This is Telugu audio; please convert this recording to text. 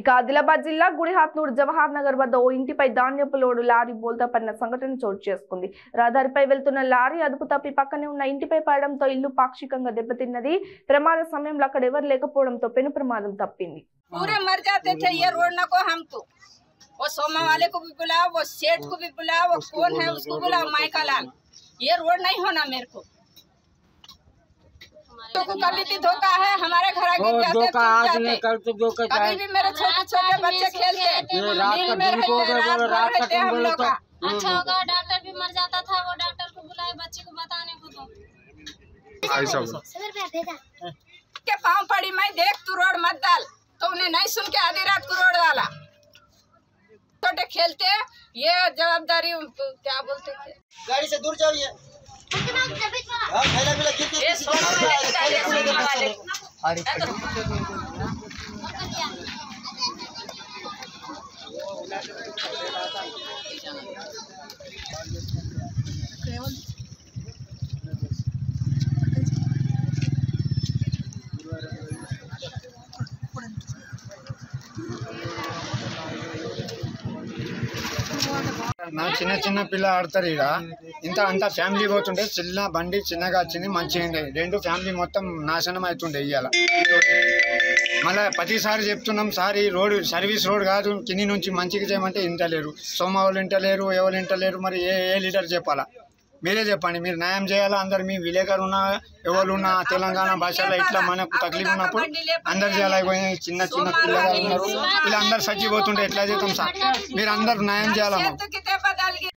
ఇక ఆదిలాబాద్ జిల్లా గుడిహాత్నూర్ జవహర్ నగర్ వద్ద ఓ ఇంటిపై ధాన్యపు లోడు లారీ బోల్తా పడిన సంఘటన చోటు చేసుకుంది. రహదారిపై వెళ్తున్న లారీ అదుపు తప్పి పక్కనే ఉన్న ఇంటిపై పడడంతో ఇల్లు పాక్షికంగా దెబ్బతిన్నది. ప్రమాద సమయంలో అక్కడ ఎవరు లేకపోవడంతో పెను ప్రమాదం తప్పింది. वो सोमा वाले को भी बुलाओ, वो सेठ को भी बुलाओ, वो कौन है उसको बुलाओ, माइका लाल। ये रोड नहीं होना मेरे को। तो कभी भी धोखा है हमारे घर आगे कभी भी मेरे छोटे छोटे बच्चे खेलते हम लोग का अच्छा होगा। डॉक्टर भी मर जाता था, वो डॉक्टर को बुलाए बच्चे को बताने को तो के पाँव पड़ी मैं देख तू रोड मत डाल, तो उन्हें नहीं सुन के आधी रात को रोड डाला। छोटे खेलते ये जवाबदारी क्या बोलते थे, गाड़ी से दूर जाओ। నా చిన్న పిల్ల ఆడతారు. ఇక ఇంత అంతా ఫ్యామిలీ పోతుండే చిన్న బండి చిన్నగా వచ్చింది, మంచిగా ఉండేది. రెండు ఫ్యామిలీ మొత్తం నాశనం అవుతుండే. ఇవాళ మళ్ళీ ప్రతిసారి చెప్తున్నాం సార్, ఈ రోడ్ సర్వీస్ రోడ్ కాదు, కింది నుంచి మంచిగా చేయమంటే ఇంటలేరు. సోమ వాళ్ళు ఇంటలేరు, ఎవరు ఇంటలేరు. మరి ఏ లీడర్ చెప్పాలా? మీరే చెప్పండి. మీరు న్యాయం చేయాలా? అందరు మీ విలేకరు ఉన్నా ఎవరున్నా తెలంగాణ భాషలో ఇట్లా మనకు తక్లీఫ్ ఉన్నప్పుడు అందరు చేయాలి. చిన్న పిల్లగాళ్ళు ఉన్నారు, వీళ్ళందరూ సచ్చిపోతుంటే ఎట్లా చేద్దాం సార్? మీరు అందరు న్యాయం చేయాలమ్మా.